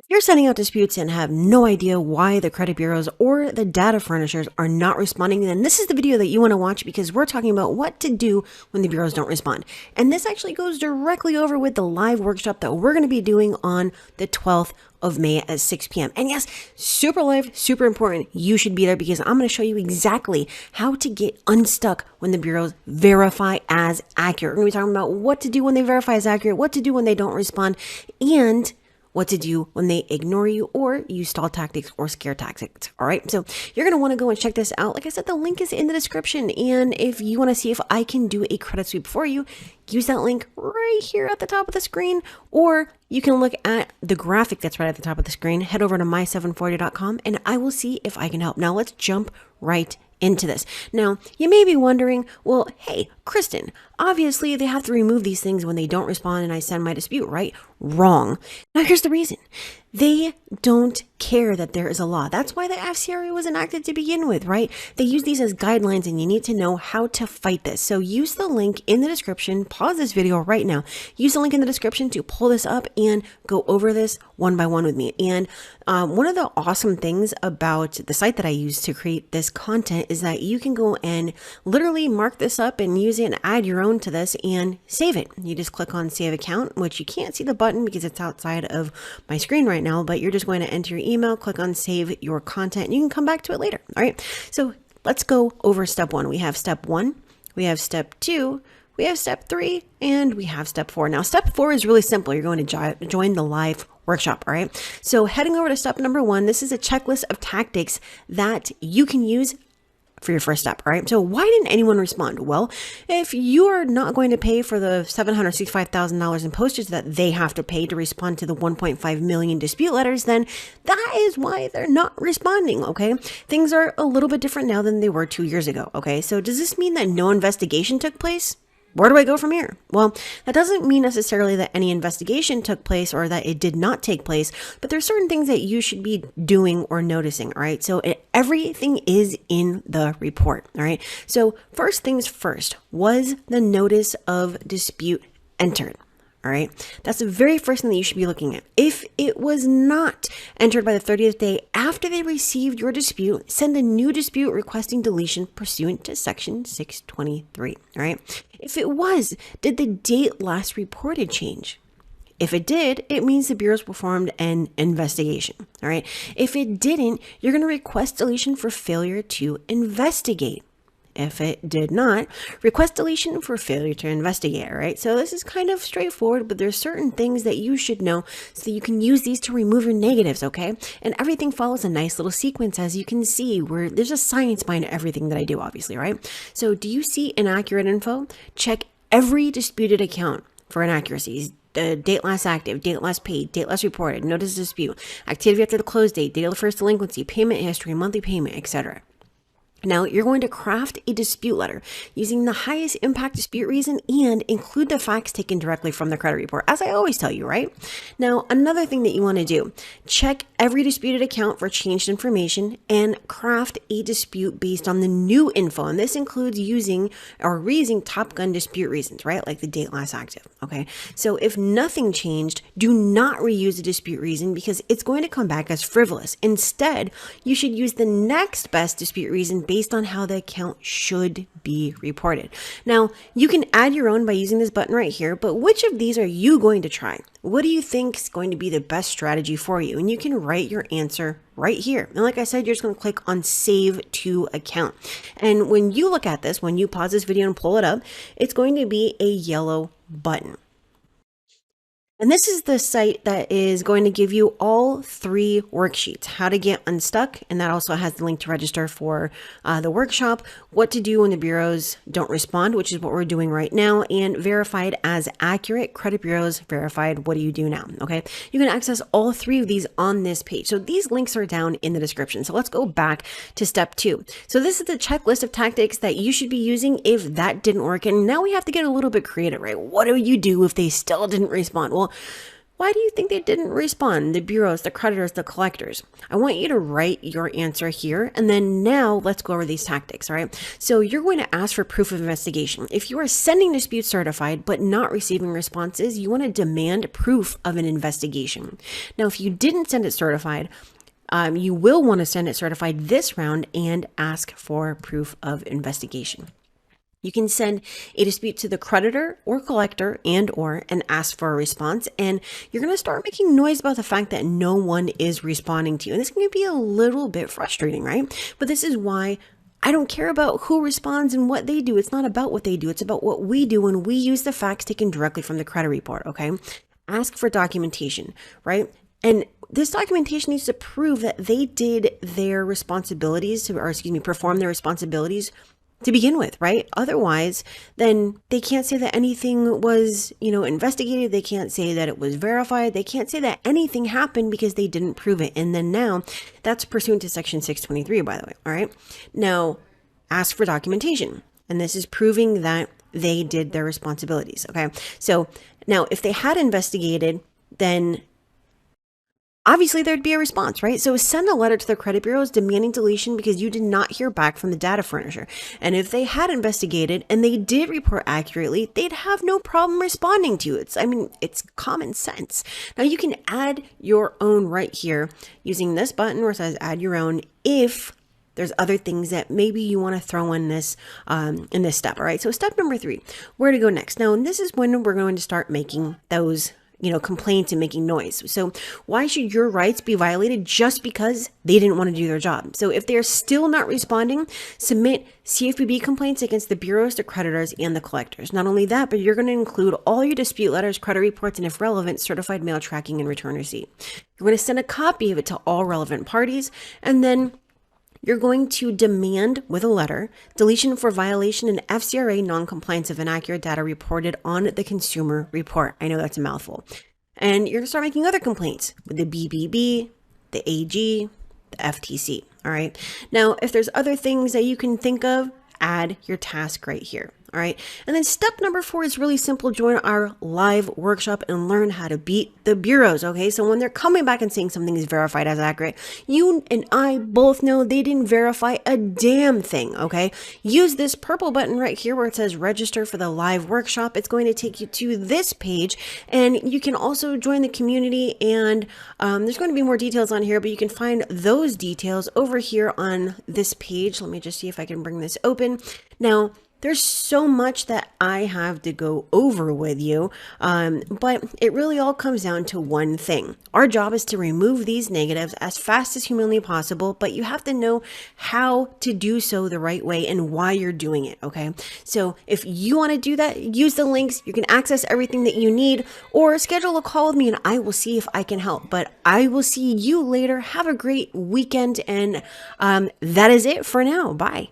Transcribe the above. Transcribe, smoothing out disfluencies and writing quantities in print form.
You're sending out disputes and have no idea why the credit bureaus or the data furnishers are not responding, then this is the video that you want to watch because we're talking about what to do when the bureaus don't respond. And this actually goes directly over with the live workshop that we're going to be doing on the 12th of May at 6 p.m. And yes, super live, super important. You should be there because I'm going to show you exactly how to get unstuck when the bureaus verify as accurate. We're going to be talking about what to do when they verify as accurate, what to do when they don't respond, and what to do when they ignore you or use stall tactics or scare tactics. All right. So you're going to want to go and check this out. Like I said, the link is in the description. And if you want to see if I can do a credit sweep for you, use that link right here at the top of the screen, or you can look at the graphic that's right at the top of the screen. Head over to my740.com and I will see if I can help. Now let's jump right into this. Now, you may be wondering, well, hey, Kristen, obviously they have to remove these things when they don't respond and I send my dispute, right? Wrong. Now, here's the reason. They don't care that there is a law. That's why the FCRA was enacted to begin with, right? They use these as guidelines and you need to know how to fight this. So use the link in the description. Pause this video right now. Use the link in the description to pull this up and go over this one by one with me. And one of the awesome things about the site that I use to create this content is that you can go and literally mark this up and use it and add your own to this and save it. You just click on save account, which you can't see the button because it's outside of my screen right now, but you're just going to enter your email, click on save your content, and you can come back to it later. All right. So let's go over step one. We have step one, we have step two, we have step three, and we have step four. Now, step four is really simple. You're going to join the live workshop. All right. So heading over to step number one, this is a checklist of tactics that you can use for your first step. All right. So why didn't anyone respond? Well, if you are not going to pay for the $765,000 in postage that they have to pay to respond to the 1.5 million dispute letters, then that is why they're not responding. Okay. Things are a little bit different now than they were 2 years ago. Okay. So does this mean that no investigation took place? Where do I go from here? Well, that doesn't mean necessarily that any investigation took place or that it did not take place, but there's certain things that you should be doing or noticing, all right? So everything is in the report, all right? So first things first, was the notice of dispute entered? All right. That's the very first thing that you should be looking at. If it was not entered by the 30th day after they received your dispute, send a new dispute requesting deletion pursuant to section 623. All right. If it was, did the date last reported change? If it did, it means the bureaus performed an investigation. All right. If it didn't, you're going to request deletion for failure to investigate. If it did not, request deletion for failure to investigate, all right? So this is kind of straightforward, but there's certain things that you should know so that you can use these to remove your negatives, okay? And everything follows a nice little sequence, as you can see, where there's a science behind everything that I do, obviously, right? So do you see inaccurate info? Check every disputed account for inaccuracies. Date last active, date last paid, date last reported, notice of dispute, activity after the close date, date of the first delinquency, payment history, monthly payment, etc. Now, you're going to craft a dispute letter using the highest impact dispute reason and include the facts taken directly from the credit report, as I always tell you, right? Now, another thing that you want to do, check every disputed account for changed information and craft a dispute based on the new info. And this includes using or reusing Top Gun dispute reasons, right? Like the date last active, okay? So if nothing changed, do not reuse a dispute reason because it's going to come back as frivolous. Instead, you should use the next best dispute reason based on how the account should be reported. Now, you can add your own by using this button right here, but which of these are you going to try? What do you think is going to be the best strategy for you? And you can write your answer right here. And like I said, you're just going to click on save to account. And when you look at this, when you pause this video and pull it up, it's going to be a yellow button. And this is the site that is going to give you all three worksheets, how to get unstuck. And that also has the link to register for the workshop, what to do when the bureaus don't respond, which is what we're doing right now, and verified as accurate, credit bureaus verified, what do you do now? Okay. You can access all three of these on this page. So these links are down in the description. So let's go back to step two. So this is the checklist of tactics that you should be using if that didn't work. And now we have to get a little bit creative, right? What do you do if they still didn't respond? Well, Why do you think they didn't respond? The bureaus, the creditors, the collectors. I want you to write your answer here. And then now let's go over these tactics, all right? So you're going to ask for proof of investigation. If you are sending disputes certified but not receiving responses, you want to demand proof of an investigation. Now, if you didn't send it certified, you will want to send it certified this round and ask for proof of investigation. You can send a dispute to the creditor or collector and ask for a response. And you're going to start making noise about the fact that no one is responding to you. And this can be a little bit frustrating, right? But this is why I don't care about who responds and what they do. It's not about what they do. It's about what we do when we use the facts taken directly from the credit report, okay? Ask for documentation, right? And this documentation needs to prove that they did their responsibilities, perform their responsibilities to begin with, right? Otherwise, then they can't say that anything was, investigated. They can't say that it was verified. They can't say that anything happened because they didn't prove it. And then now that's pursuant to section 623, by the way. All right. Now ask for documentation. And this is proving that they did their responsibilities. Okay. So now if they had investigated, then obviously there'd be a response, right? So send a letter to the credit bureaus demanding deletion because you did not hear back from the data furnisher. And if they had investigated and they did report accurately, they'd have no problem responding to it. It's common sense. Now you can add your own right here using this button where it says add your own if there's other things that maybe you want to throw in this step. All right. So step number 3, where to go next. Now, this is when we're going to start making those complaints and making noise. So why should your rights be violated just because they didn't want to do their job? So if they're still not responding, submit CFPB complaints against the bureaus, the creditors, and the collectors. Not only that, but you're going to include all your dispute letters, credit reports, and if relevant, certified mail tracking and return receipt. You're going to send a copy of it to all relevant parties, and then you're going to demand with a letter deletion for violation and FCRA non-compliance of inaccurate data reported on the consumer report. I know that's a mouthful. And you're going to start making other complaints with the BBB, the AG, the FTC. All right. Now, if there's other things that you can think of, add your task right here. All right. And then step number 4 is really simple. Join our live workshop and learn how to beat the bureaus. Okay. So when they're coming back and saying something is verified as accurate, you and I both know they didn't verify a damn thing. Okay. Use this purple button right here where it says register for the live workshop. It's going to take you to this page, and you can also join the community, and there's going to be more details on here, but you can find those details over here on this page. Let me just see if I can bring this open. Now, there's so much that I have to go over with you, but it really all comes down to one thing. Our job is to remove these negatives as fast as humanly possible, but you have to know how to do so the right way and why you're doing it, okay? So if you want to do that, use the links. You can access everything that you need, or schedule a call with me and I will see if I can help. But I will see you later. Have a great weekend, and that is it for now. Bye.